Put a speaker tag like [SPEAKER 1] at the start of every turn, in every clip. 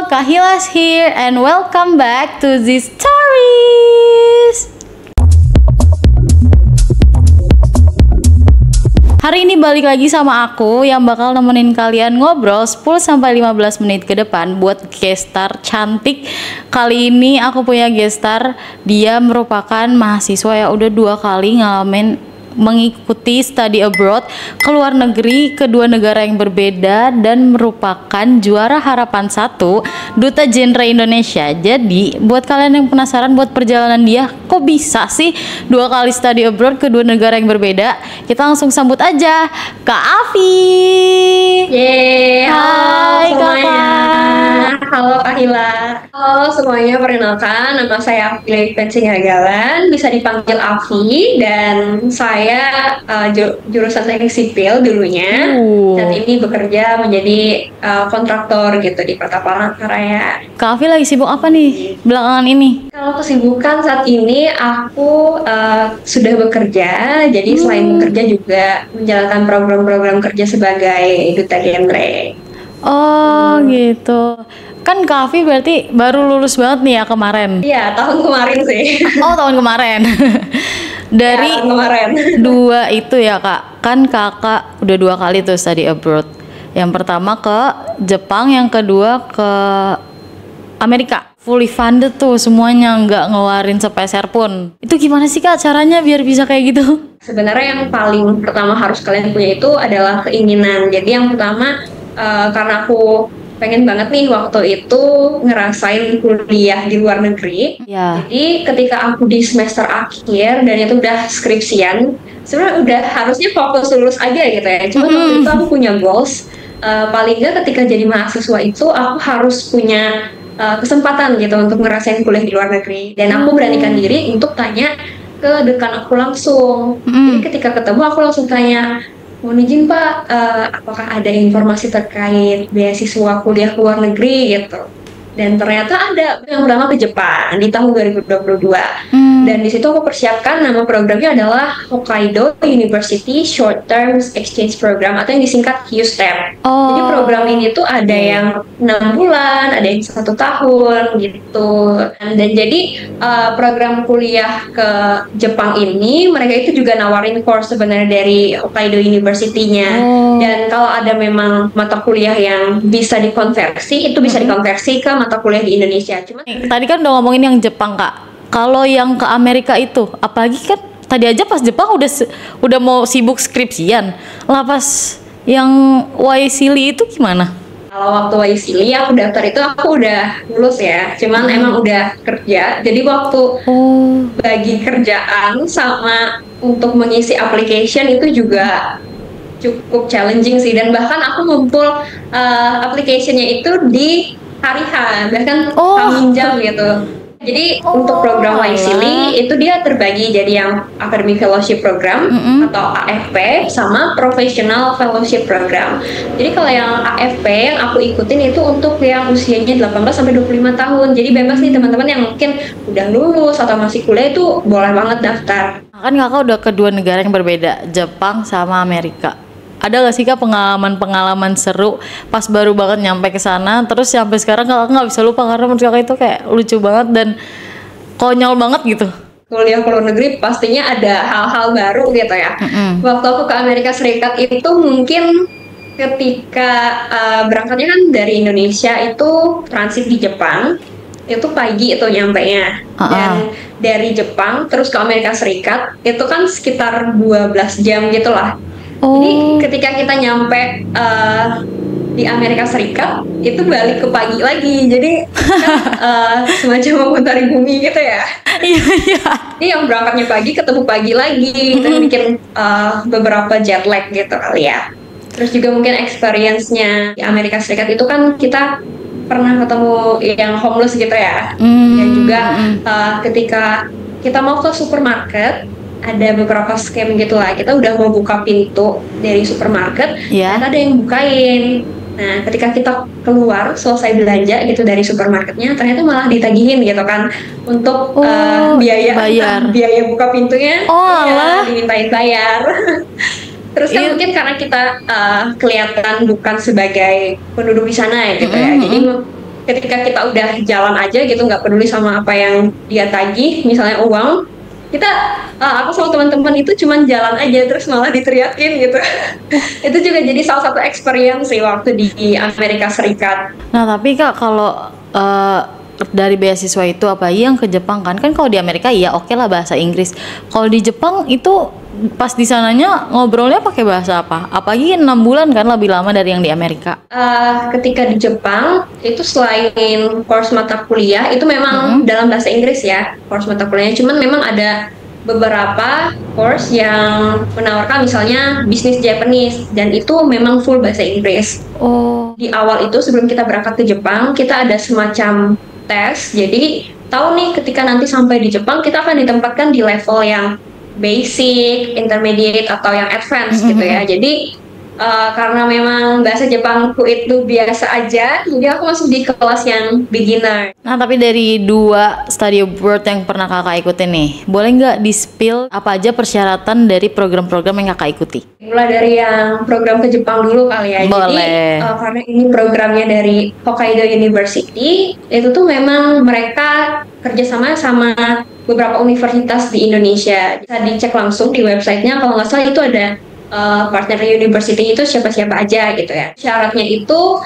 [SPEAKER 1] Kahilas here and welcome back to the stories. Hari ini balik lagi sama aku yang bakal nemenin kalian ngobrol 10-15 menit ke depan buat guest star cantik. Kali ini aku punya guest star, dia merupakan mahasiswa yang udah 2 kali mengikuti study abroad ke luar negeri ke 2 negara yang berbeda dan merupakan juara harapan 1 Duta Genre Indonesia. Jadi buat kalian yang penasaran buat perjalanan dia kok bisa sih 2 kali study abroad ke 2 negara yang berbeda, kita langsung sambut aja Kak Afi.
[SPEAKER 2] Yeay, halo
[SPEAKER 1] Hai
[SPEAKER 2] semuanya.
[SPEAKER 1] Kakak.
[SPEAKER 2] Halo Kak Hila. Halo semuanya, perkenalkan nama saya Afi Pensingagalan, bisa dipanggil Afi, dan saya jurusan teknik sipil dulunya. Saat ini bekerja menjadi kontraktor gitu di Kota Palangkaraya.
[SPEAKER 1] Kak Afi lagi sibuk apa nih belakangan ini?
[SPEAKER 2] Kalau kesibukan saat ini aku sudah bekerja, jadi selain bekerja juga menjalankan program-program kerja sebagai duta genre.
[SPEAKER 1] Oh gitu. Kan Kak Afi berarti baru lulus banget nih ya kemarin.
[SPEAKER 2] Iya, tahun kemarin sih.
[SPEAKER 1] Oh, tahun kemarin. Dari
[SPEAKER 2] Ya, tahun kemarin.
[SPEAKER 1] 2 itu ya Kak, kan kakak udah 2 kali tuh study abroad. Yang pertama ke Jepang, yang kedua ke Amerika. Fully funded tuh semuanya, nggak ngeluarin sepeser pun. Itu gimana sih Kak caranya biar bisa kayak gitu?
[SPEAKER 2] Sebenarnya yang paling pertama harus kalian punya itu adalah keinginan. Jadi yang pertama, karena aku pengen banget nih waktu itu ngerasain kuliah di luar negeri.
[SPEAKER 1] Ya.
[SPEAKER 2] Jadi ketika aku di semester akhir dan itu udah skripsian, sebenarnya udah harusnya fokus lulus aja gitu ya. Cuma waktu itu aku punya goals, paling nggak ketika jadi mahasiswa itu aku harus punya kesempatan gitu untuk ngerasain kuliah di luar negeri. Dan aku beranikan diri untuk tanya ke dekan aku langsung. Jadi ketika ketemu aku langsung tanya, mohon izin Pak, apakah ada informasi terkait beasiswa kuliah ke luar negeri gitu. Dan ternyata ada, yang pertama ke Jepang di tahun 2022. Dan di situ aku persiapkan, nama programnya adalah Hokkaido University Short Term Exchange Program atau yang disingkat HUSTEP. Jadi program ini tuh ada yang 6 bulan, ada yang 1 tahun gitu. Dan jadi program kuliah ke Jepang ini mereka itu juga nawarin course sebenarnya dari Hokkaido University-nya. Dan kalau ada memang mata kuliah yang bisa dikonversi, itu bisa dikonversi ke mata kuliah di Indonesia. Cuma
[SPEAKER 1] Tadi kan udah ngomongin yang Jepang Kak. Kalau yang ke Amerika itu, apalagi kan tadi aja pas Jepang udah mau sibuk skripsian. Lah pas yang Waisili itu gimana?
[SPEAKER 2] kalau waktu Waisili aku daftar itu aku udah lulus ya. Cuman emang udah kerja. Jadi waktu bagi kerjaan sama untuk mengisi application itu juga cukup challenging sih. Dan bahkan aku ngumpul application-nya itu di hari H, bahkan H jam gitu. Jadi untuk program Waisili itu dia terbagi jadi yang Academic Fellowship Program atau AFP sama Professional Fellowship Program. Jadi kalau yang AFP yang aku ikutin itu untuk yang usianya 18-25 tahun. Jadi bebas nih teman-teman yang mungkin udah lulus atau masih kuliah itu boleh banget daftar.
[SPEAKER 1] Kan kakak udah ke 2 negara yang berbeda, Jepang sama Amerika. Ada gak sih Kak pengalaman seru pas baru banget nyampe ke sana, terus sampai sekarang kakak nggak bisa lupa karena menurut kakak itu kayak lucu banget dan konyol banget gitu.
[SPEAKER 2] Kuliah ke luar negeri pastinya ada hal-hal baru gitu ya. Waktu aku ke Amerika Serikat itu mungkin ketika berangkatnya kan dari Indonesia itu transit di Jepang, itu pagi itu nyampenya. Dan dari Jepang terus ke Amerika Serikat itu kan sekitar 12 jam gitulah. Jadi ketika kita nyampe di Amerika Serikat itu balik ke pagi lagi, jadi kan, semacam memutari bumi gitu ya.
[SPEAKER 1] Iya.
[SPEAKER 2] Jadi yang berangkatnya pagi ketemu pagi lagi, dan bikin beberapa jet lag gitu kali ya. Terus juga mungkin experience-nya di Amerika Serikat itu kan kita pernah ketemu yang homeless gitu ya. Dan juga ketika kita mau ke supermarket, ada beberapa scam gitu lah. Kita udah mau buka pintu dari supermarket, dan ada yang bukain. Nah, ketika kita keluar selesai belanja gitu dari supermarketnya, ternyata malah ditagihin gitu kan untuk biaya buka pintunya. Dimintain bayar. Terus kan mungkin karena kita kelihatan bukan sebagai penduduk di sana ya gitu ya. Jadi ketika kita udah jalan aja gitu, nggak peduli sama apa yang dia tagih, misalnya uang, kita aku sama teman-teman itu cuman jalan aja terus malah diteriakin gitu. Itu juga jadi salah satu experience sih waktu di Amerika Serikat.
[SPEAKER 1] Nah tapi Kak, kalau dari beasiswa itu apa yang ke Jepang kan kalau di Amerika ya oke lah bahasa Inggris. Kalau di Jepang itu pas di sananya ngobrolnya pakai bahasa apa? Apalagi 6 bulan kan lebih lama dari yang di Amerika.
[SPEAKER 2] Ketika di Jepang itu selain course mata kuliah itu memang dalam bahasa Inggris ya course mata kuliahnya. Cuman memang ada beberapa course yang menawarkan misalnya bisnis Japanese dan itu memang full bahasa Inggris.
[SPEAKER 1] Oh.
[SPEAKER 2] Di awal itu sebelum kita berangkat ke Jepang kita ada semacam tes. Jadi tahu nih ketika nanti sampai di Jepang kita akan ditempatkan di level yang basic, intermediate atau yang advance gitu ya. Jadi karena memang bahasa Jepangku itu biasa aja, jadi aku masuk di kelas yang beginner.
[SPEAKER 1] Nah tapi dari 2 study abroad yang pernah kakak ikutin nih, boleh nggak di-spill apa aja persyaratan dari program-program yang kakak ikuti?
[SPEAKER 2] Mulai dari yang program ke Jepang dulu kali ya.
[SPEAKER 1] Boleh.
[SPEAKER 2] Jadi karena ini programnya dari Hokkaido University, itu tuh memang mereka kerjasama sama beberapa universitas di Indonesia. Bisa dicek langsung di websitenya, kalau nggak salah itu ada partner university itu siapa-siapa aja gitu ya. Syaratnya itu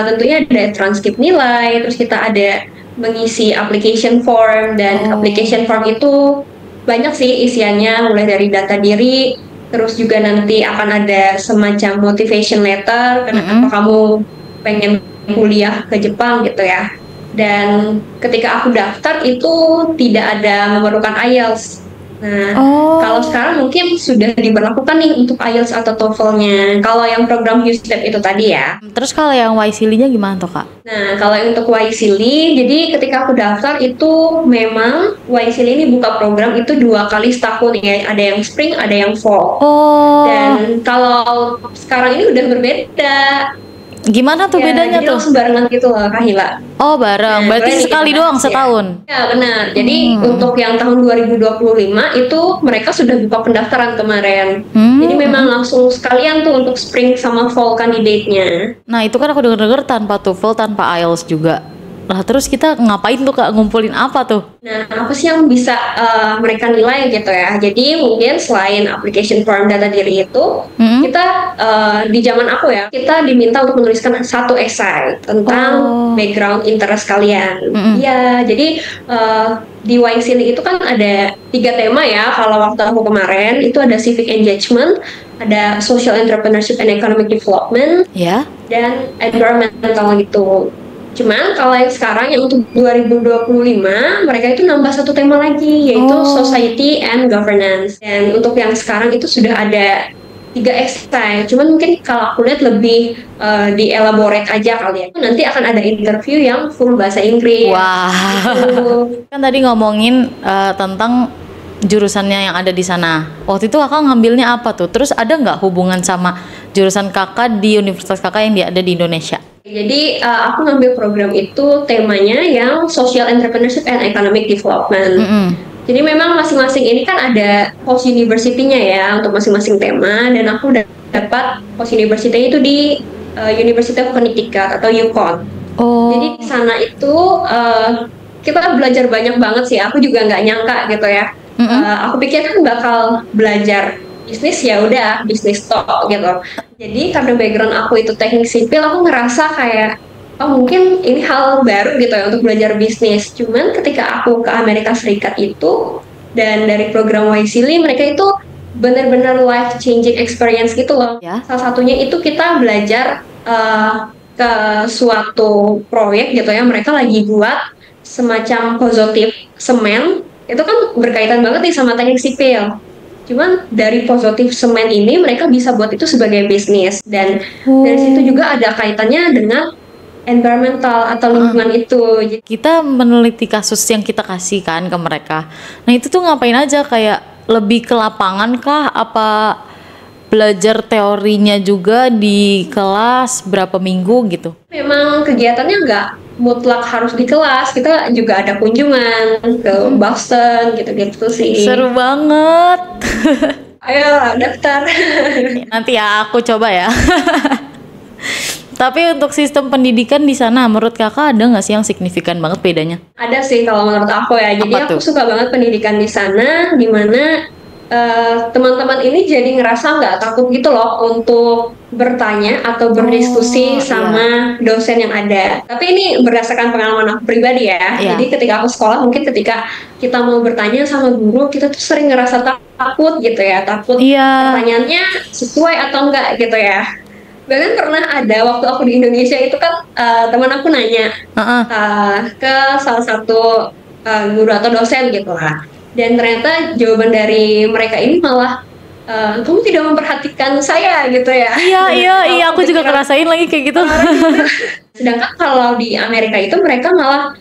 [SPEAKER 2] tentunya ada transkrip nilai, terus kita ada mengisi application form, dan application form itu banyak sih isiannya, mulai dari data diri, terus juga nanti akan ada semacam motivation letter, kenapa kamu pengen kuliah ke Jepang gitu ya. Dan ketika aku daftar itu tidak ada memerlukan IELTS. Nah, kalau sekarang mungkin sudah diberlakukan nih untuk IELTS atau TOEFL-nya. Kalau yang program USTEP itu tadi ya.
[SPEAKER 1] Terus kalau yang YSEAL-nya gimana tuh Kak?
[SPEAKER 2] Nah, kalau yang untuk YSEAL, jadi ketika aku daftar itu memang YSEAL ini buka program itu 2 kali setahun ya. Ada yang spring, ada yang fall. Dan kalau sekarang ini udah berbeda.
[SPEAKER 1] Gimana tuh bedanya
[SPEAKER 2] jadi
[SPEAKER 1] tuh?
[SPEAKER 2] Langsung barengan gitu loh Kak Hila.
[SPEAKER 1] Oh bareng, berarti sekali doang setahun?
[SPEAKER 2] Ya benar, jadi untuk yang tahun 2025 itu mereka sudah buka pendaftaran kemarin. Jadi memang langsung sekalian tuh untuk spring sama fall candidate-nya.
[SPEAKER 1] Nah itu kan aku denger-denger tanpa TOEFL, tanpa IELTS juga. Lah terus kita ngapain tuh Kak, ngumpulin apa tuh?
[SPEAKER 2] Nah apa sih yang bisa mereka nilai gitu ya. Jadi mungkin selain application form data diri itu, kita di zaman aku ya, kita diminta untuk menuliskan 1 esai tentang background interest kalian. Ya jadi di YSEAL itu kan ada 3 tema ya. Kalau waktu aku kemarin itu ada civic engagement, ada social entrepreneurship and economic development, dan environmental gitu. Cuman kalau yang sekarang yang untuk 2025 mereka itu nambah 1 tema lagi, yaitu society and governance. Dan untuk yang sekarang itu sudah ada 3 esai. Cuman mungkin kalau aku lihat lebih di-elaborate aja kali ya. Nanti akan ada interview yang full bahasa Inggris.
[SPEAKER 1] Wah. Kan tadi ngomongin tentang jurusannya yang ada di sana. Waktu itu kakak ngambilnya apa tuh? Terus ada nggak hubungan sama jurusan kakak di universitas kakak yang ada di Indonesia?
[SPEAKER 2] Jadi aku ngambil program itu temanya yang social entrepreneurship and economic development. Jadi memang masing-masing ini kan ada host university-nya ya untuk masing-masing tema, dan aku dapat host university itu di University of Connecticut atau UConn. Jadi di sana itu kita belajar banyak banget sih. Aku juga nggak nyangka gitu ya. Aku pikir kan bakal belajar bisnis, ya udah bisnis talk gitu. Jadi karena background aku itu teknik sipil, aku ngerasa kayak mungkin ini hal baru gitu ya untuk belajar bisnis. Cuman ketika aku ke Amerika Serikat itu, dan dari program YSEAL mereka itu benar-benar life changing experience gitu loh. Salah satunya itu kita belajar ke suatu proyek gitu ya, mereka lagi buat semacam positif semen. Itu kan berkaitan banget nih sama teknik sipil. Cuman dari positif semen ini mereka bisa buat itu sebagai bisnis, dan dari situ juga ada kaitannya dengan environmental atau lingkungan itu.
[SPEAKER 1] Kita meneliti kasus yang kita kasihkan ke mereka. Nah itu tuh ngapain aja, kayak lebih ke lapangan kah? Apa belajar teorinya juga di kelas berapa minggu gitu?
[SPEAKER 2] Memang kegiatannya nggak mutlak harus di kelas, kita juga ada kunjungan ke Boston gitu-gitu sih.
[SPEAKER 1] Seru banget.
[SPEAKER 2] Ayo daftar.
[SPEAKER 1] Nanti ya aku coba ya. Tapi untuk sistem pendidikan di sana, menurut kakak ada nggak sih yang signifikan banget bedanya?
[SPEAKER 2] Ada sih kalau menurut aku ya. Jadi
[SPEAKER 1] Apa
[SPEAKER 2] aku
[SPEAKER 1] tuh?
[SPEAKER 2] suka banget pendidikan di sana, di mana teman-teman ini jadi ngerasa nggak takut gitu loh untuk bertanya atau berdiskusi
[SPEAKER 1] Oh iya,
[SPEAKER 2] sama dosen yang ada. Tapi ini berdasarkan pengalaman aku pribadi ya.
[SPEAKER 1] iya,
[SPEAKER 2] Jadi ketika aku sekolah, mungkin ketika kita mau bertanya sama guru, kita tuh sering ngerasa takut gitu ya. Takut
[SPEAKER 1] iya,
[SPEAKER 2] pertanyaannya sesuai atau enggak gitu ya. Bahkan pernah ada waktu aku di Indonesia itu kan teman aku nanya
[SPEAKER 1] heeh.
[SPEAKER 2] ke salah satu guru atau dosen gitu lah. Dan ternyata jawaban dari mereka ini malah kamu tidak memperhatikan saya gitu ya.
[SPEAKER 1] Iya, iya,
[SPEAKER 2] Kalau
[SPEAKER 1] iya, aku juga
[SPEAKER 2] kepikiran
[SPEAKER 1] ngerasain lagi kayak gitu.
[SPEAKER 2] orang gitu. Sedangkan kalau di Amerika itu mereka malah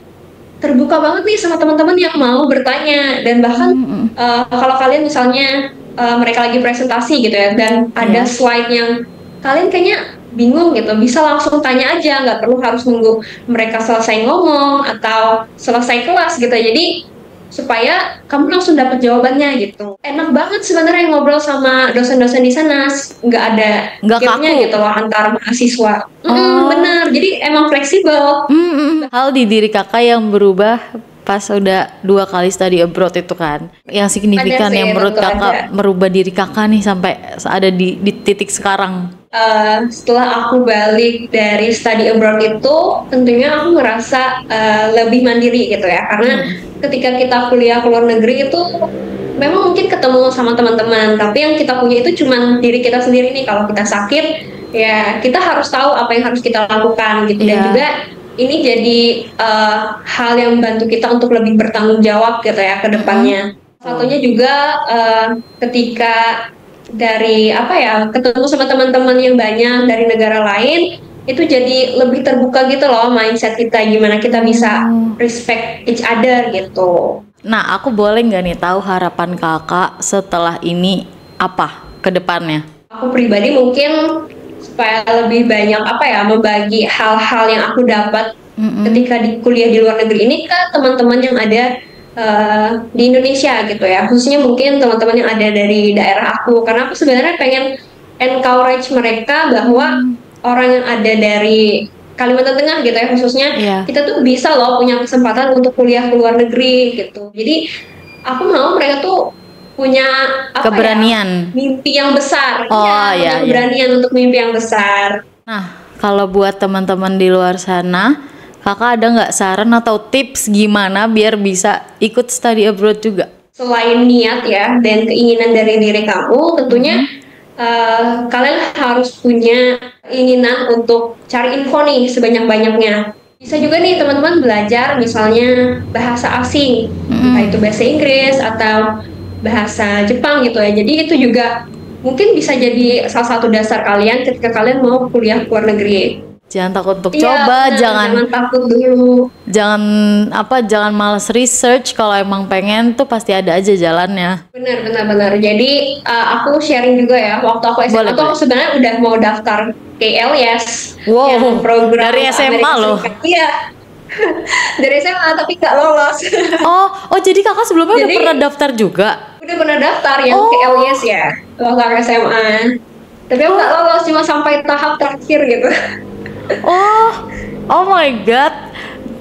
[SPEAKER 2] terbuka banget nih sama teman-teman yang mau bertanya, dan bahkan
[SPEAKER 1] Mm-mm.
[SPEAKER 2] kalau kalian misalnya mereka lagi presentasi gitu ya, dan ada
[SPEAKER 1] Iya.
[SPEAKER 2] slide yang kalian kayaknya bingung gitu, bisa langsung tanya aja, nggak perlu harus nunggu mereka selesai ngomong atau selesai kelas gitu. Jadi supaya kamu langsung dapat jawabannya gitu. Enak banget sebenarnya ngobrol sama dosen-dosen di sana, nggak ada
[SPEAKER 1] Nggak
[SPEAKER 2] gapnya
[SPEAKER 1] kaku.
[SPEAKER 2] gitu loh antar mahasiswa.
[SPEAKER 1] Oh.
[SPEAKER 2] Bener, jadi emang fleksibel.
[SPEAKER 1] Hal di diri kakak yang berubah pas udah 2 kali study abroad itu kan, yang signifikan
[SPEAKER 2] Ada sih,
[SPEAKER 1] yang menurut
[SPEAKER 2] tentu
[SPEAKER 1] kakak
[SPEAKER 2] ada.
[SPEAKER 1] merubah diri kakak nih sampai ada di titik sekarang.
[SPEAKER 2] Setelah aku balik dari study abroad itu, tentunya aku ngerasa lebih mandiri gitu ya, karena
[SPEAKER 1] Mm.
[SPEAKER 2] ketika kita kuliah ke luar negeri itu memang mungkin ketemu sama teman-teman, tapi yang kita punya itu cuman diri kita sendiri nih. Kalau kita sakit, ya kita harus tahu apa yang harus kita lakukan gitu. Dan
[SPEAKER 1] Iya.
[SPEAKER 2] juga ini jadi hal yang membantu kita untuk lebih bertanggung jawab gitu ya ke depannya. Satunya juga ketika dari apa ya, ketemu sama teman-teman yang banyak dari negara lain, itu jadi lebih terbuka gitu loh mindset kita, gimana kita bisa
[SPEAKER 1] Oh.
[SPEAKER 2] respect each other gitu.
[SPEAKER 1] Nah, aku boleh nggak nih tahu harapan kakak setelah ini apa ke depannya?
[SPEAKER 2] Aku pribadi mungkin supaya lebih banyak apa ya, membagi hal-hal yang aku dapat ketika di kuliah di luar negeri ini ke teman-teman yang ada di Indonesia gitu ya, khususnya mungkin teman-teman yang ada dari daerah aku, karena aku sebenarnya pengen encourage mereka bahwa orang yang ada dari Kalimantan Tengah gitu ya khususnya,
[SPEAKER 1] Iya.
[SPEAKER 2] kita tuh bisa loh punya kesempatan untuk kuliah ke luar negeri gitu. Jadi aku mau mereka tuh punya apa
[SPEAKER 1] Keberanian.
[SPEAKER 2] ya, mimpi yang besar.
[SPEAKER 1] Oh,
[SPEAKER 2] Iya,
[SPEAKER 1] iya,
[SPEAKER 2] punya
[SPEAKER 1] iya.
[SPEAKER 2] keberanian untuk mimpi yang besar.
[SPEAKER 1] Nah, kalau buat teman-teman di luar sana, kakak ada nggak saran atau tips gimana biar bisa ikut study abroad juga?
[SPEAKER 2] Selain niat ya dan keinginan dari diri kamu, tentunya kalian harus punya keinginan untuk cari info nih sebanyak-banyaknya. Bisa juga nih teman-teman belajar misalnya bahasa asing, entah itu bahasa Inggris atau bahasa Jepang gitu ya. Jadi itu juga mungkin bisa jadi salah satu dasar kalian ketika kalian mau kuliah ke luar negeri.
[SPEAKER 1] Jangan takut untuk
[SPEAKER 2] Iya,
[SPEAKER 1] coba,
[SPEAKER 2] benar,
[SPEAKER 1] jangan
[SPEAKER 2] takut dulu.
[SPEAKER 1] jangan males research. Kalau emang pengen tuh pasti ada aja jalannya.
[SPEAKER 2] Benar. Jadi aku sharing juga ya, waktu aku SMA
[SPEAKER 1] Boleh,
[SPEAKER 2] tuh aku
[SPEAKER 1] boleh.
[SPEAKER 2] sebenarnya udah mau daftar KLIS,
[SPEAKER 1] Wow,
[SPEAKER 2] yang program
[SPEAKER 1] dari SMA
[SPEAKER 2] Amerika
[SPEAKER 1] loh.
[SPEAKER 2] Serikat. Iya, dari SMA tapi nggak lolos.
[SPEAKER 1] Oh, jadi kakak sebelumnya udah
[SPEAKER 2] Jadi-
[SPEAKER 1] pernah daftar juga?
[SPEAKER 2] Udah pernah daftar yang
[SPEAKER 1] Oh.
[SPEAKER 2] KLIS ya, waktu aku SMA. Tapi aku nggak lolos, cuma sampai tahap terakhir gitu.
[SPEAKER 1] Oh my god.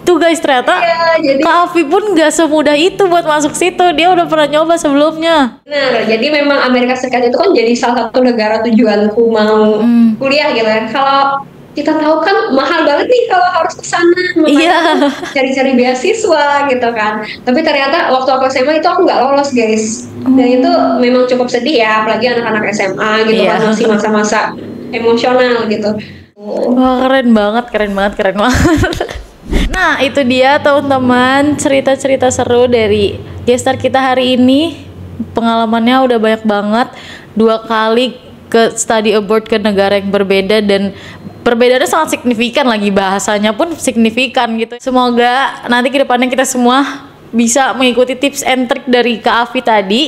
[SPEAKER 1] Tuh guys, ternyata
[SPEAKER 2] Iya, jadi
[SPEAKER 1] Kak Afi pun gak semudah itu buat masuk situ. Dia udah pernah nyoba sebelumnya.
[SPEAKER 2] benar. Jadi memang Amerika Serikat itu kan jadi salah satu negara tujuanku mau kuliah gitu ya. Kalau kita tahu kan mahal banget nih kalau harus ke sana, makanya
[SPEAKER 1] Iya.
[SPEAKER 2] cari-cari beasiswa gitu kan. Tapi ternyata waktu aku SMA itu aku nggak lolos guys. Dan itu memang cukup sedih ya, apalagi anak-anak SMA gitu
[SPEAKER 1] Iya.
[SPEAKER 2] kan, masih masa-masa emosional gitu.
[SPEAKER 1] Wah, keren banget. Nah, itu dia teman-teman cerita-cerita seru dari gestar kita hari ini. Pengalamannya udah banyak banget. 2 kali ke study abroad ke negara yang berbeda dan perbedaannya sangat signifikan, lagi bahasanya pun signifikan gitu. Semoga nanti kedepannya kita semua bisa mengikuti tips and trick dari Kak Afi tadi.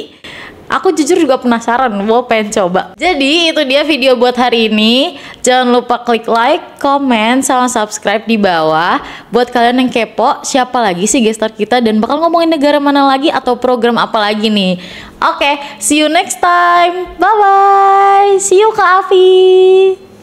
[SPEAKER 1] Aku jujur juga penasaran, mau pengen coba. Jadi itu dia video buat hari ini. Jangan lupa klik like, comment, sama subscribe di bawah. Buat kalian yang kepo, siapa lagi sih gestar kita dan bakal ngomongin negara mana lagi atau program apa lagi nih. Oke, see you next time. Bye bye. See you Kak Afi.